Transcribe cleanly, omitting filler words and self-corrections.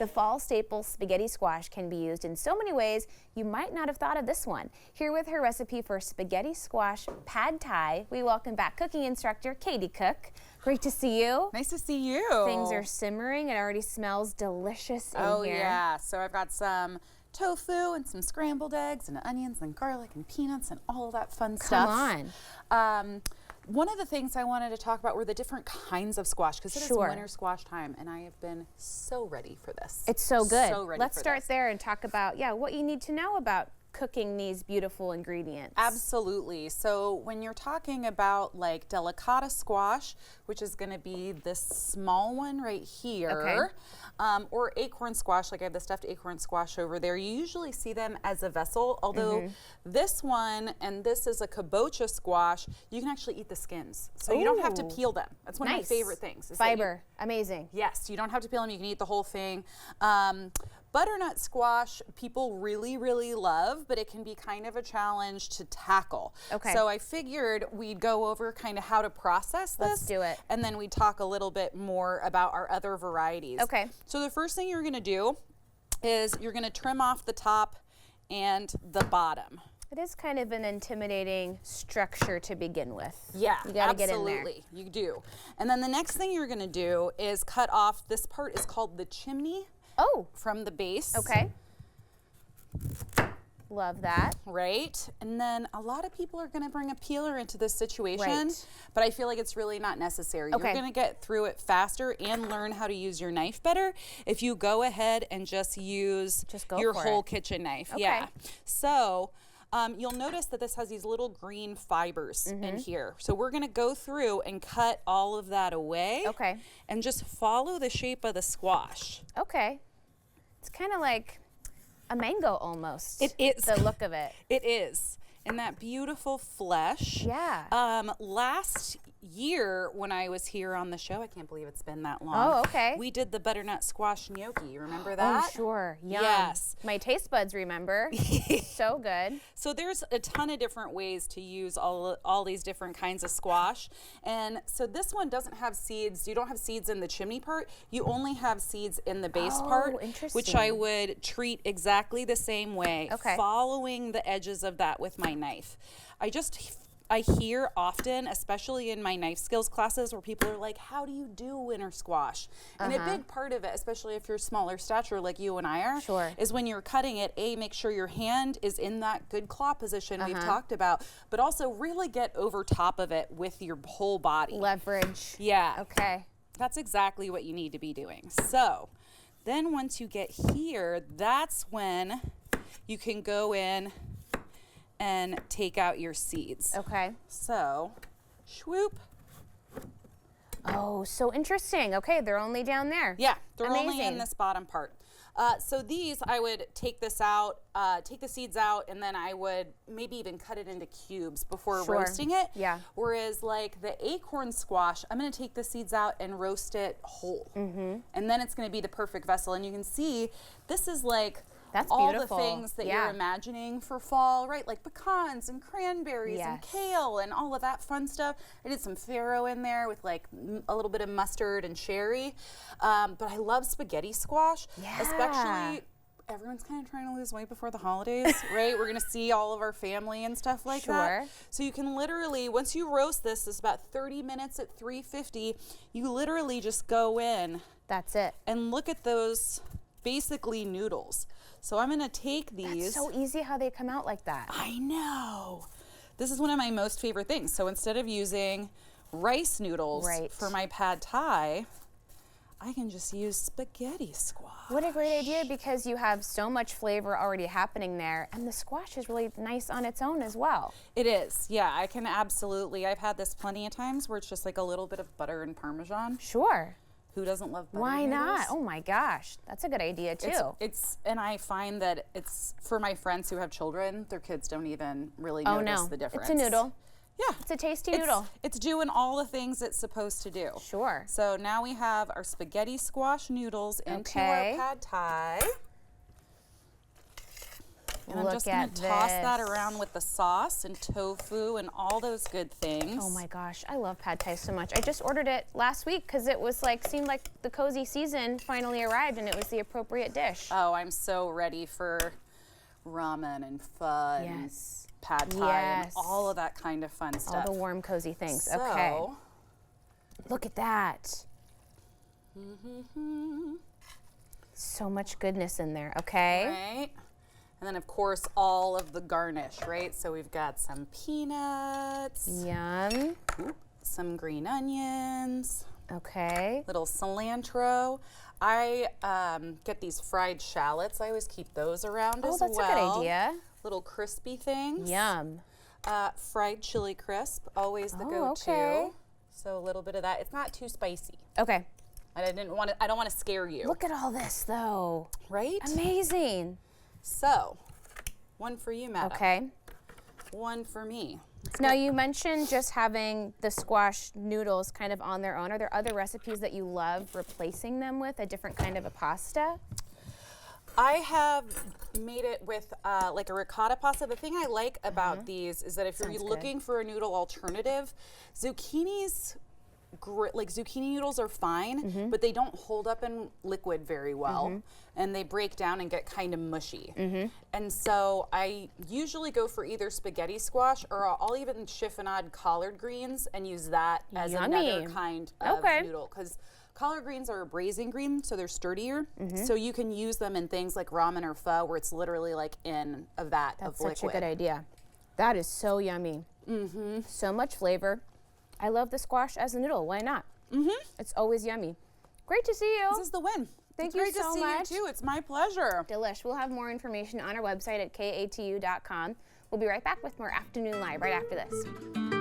The fall staple spaghetti squash can be used in so many ways you might not have thought of this one. Here with her recipe for spaghetti squash pad thai, we welcome back cooking instructor Katie Cook. Great to see you. Nice to see you. Things are simmering. It already smells delicious in here. Oh yeah, so I've got some tofu and some scrambled eggs and onions and garlic and peanuts and all of that fun stuff. Come on. One of the things I wanted to talk about were the different kinds of squash, because it is winter squash time and I have been so ready for this. It's so good. So ready Let's for start this. there and talk about what you need to know about cooking these beautiful ingredients. Absolutely. So when you're talking about like delicata squash, which is going to be this small one right here, or acorn squash, like I have the stuffed acorn squash over there, you usually see them as a vessel, although this one and this is a kabocha squash, you can actually eat the skins. So you don't have to peel them. That's one of my favorite things. Fiber. Amazing. Yes, you don't have to peel them. You can eat the whole thing. Butternut squash, people really, really love, but it can be kind of a challenge to tackle. Okay. So I figured we'd go over kind of how to process this. Let's do it. And then we'd talk a little bit more about our other varieties. Okay. So the first thing you're gonna do is you're gonna trim off the top and the bottom. It is kind of an intimidating structure to begin with. Yeah, you gotta get in there. absolutely, you do. And then the next thing you're gonna do is cut off, this part is called the chimney. Oh. From the base. Okay. Love that. Right. And then a lot of people are going to bring a peeler into this situation, Right. but I feel like it's really not necessary. Okay. You're going to get through it faster and learn how to use your knife better if you go ahead and just use your whole kitchen knife. Okay. Yeah. So you'll notice that this has these little green fibers in here. So we're going to go through and cut all of that away. Okay. And just follow the shape of the squash. Okay. It's kind of like a mango almost. It is. The look of it. It is. And that beautiful flesh. Yeah. Last year when I was here on the show, I can't believe it's been that long. Oh, okay. We did the butternut squash gnocchi. You remember that? Oh, sure. Yum. Yes. My taste buds remember. So good. So there's a ton of different ways to use all these different kinds of squash. And so this one doesn't have seeds. You don't have seeds in the chimney part. You only have seeds in the base part, which I would treat exactly the same way, following the edges of that with my knife. I hear often, especially in my knife skills classes, where people are like, how do you do winter squash? And a big part of it, especially if you're smaller stature like you and I are, is when you're cutting it, make sure your hand is in that good claw position we've talked about, but also really get over top of it with your whole body. Leverage. Yeah. Okay. That's exactly what you need to be doing. So then once you get here, that's when you can go in and take out your seeds. Okay. So, swoop. Oh, so interesting. Okay, they're only down there. Yeah, they're only in this bottom part. So these, I would take this out, take the seeds out, and then I would maybe even cut it into cubes before roasting it. Yeah. Whereas like the acorn squash, I'm gonna take the seeds out and roast it whole. And then it's gonna be the perfect vessel. And you can see, this is like, that's all beautiful. the things that you're imagining for fall, right? Like pecans and cranberries and kale and all of that fun stuff. I did some farro in there with like a little bit of mustard and cherry. But I love spaghetti squash, especially everyone's kind of trying to lose weight before the holidays, right? We're gonna see all of our family and stuff like that. So you can literally, once you roast this, it's about 30 minutes at 350, you literally just go in. That's it. And look at those basically noodles. So I'm gonna take these. That's so easy how they come out like that. I know. This is one of my most favorite things. So instead of using rice noodles for my pad thai, I can just use spaghetti squash. What a great idea, because you have so much flavor already happening there, and the squash is really nice on its own as well. It is, yeah, I can absolutely. I've had this plenty of times where it's just like a little bit of butter and Parmesan. Sure. Who doesn't love butter Why noodles? not? Oh my gosh, that's a good idea too. And I find that it's for my friends who have children, their kids don't even really notice the difference. It's a noodle. Yeah. It's a tasty noodle. It's doing all the things it's supposed to do. Sure. So now we have our spaghetti squash noodles into our pad thai. And I'm just going to toss that around with the sauce and tofu and all those good things. Oh my gosh, I love pad thai so much. I just ordered it last week because it was like, seemed like the cozy season finally arrived and it was the appropriate dish. Oh, I'm so ready for ramen and pho and pad thai and all of that kind of fun stuff. All the warm, cozy things. So, okay. Look at that. So much goodness in there, okay? Right. And then, of course, all of the garnish, right? So we've got some peanuts. Yum. Ooh, some green onions. Okay. Little cilantro. I get these fried shallots. I always keep those around as well. Oh, that's a good idea. Little crispy things. Yum. Fried chili crisp, always the go-to. Okay. So a little bit of that. It's not too spicy. Okay. I don't want to scare you. Look at all this, though. Right? Amazing. So, one for you, madam. Okay. One for me. Now, you mentioned just having the squash noodles kind of on their own. Are there other recipes that you love replacing them with, a different kind of a pasta? I have made it with like a ricotta pasta. The thing I like about these is that if you're looking for a noodle alternative, zucchini noodles are fine, but they don't hold up in liquid very well, and they break down and get kind of mushy. And so I usually go for either spaghetti squash, or I'll even chiffonade collard greens and use that as another kind of noodle, because collard greens are a braising green, so they're sturdier. So you can use them in things like ramen or pho, where it's literally like in a vat of liquid. That's such a good idea. That is so yummy. So much flavor. I love the squash as a noodle. Why not? It's always yummy. Great to see you. This is the win. Thank you so much. Great to see you too. It's my pleasure. Delish. We'll have more information on our website at katu.com. We'll be right back with more Afternoon Live right after this.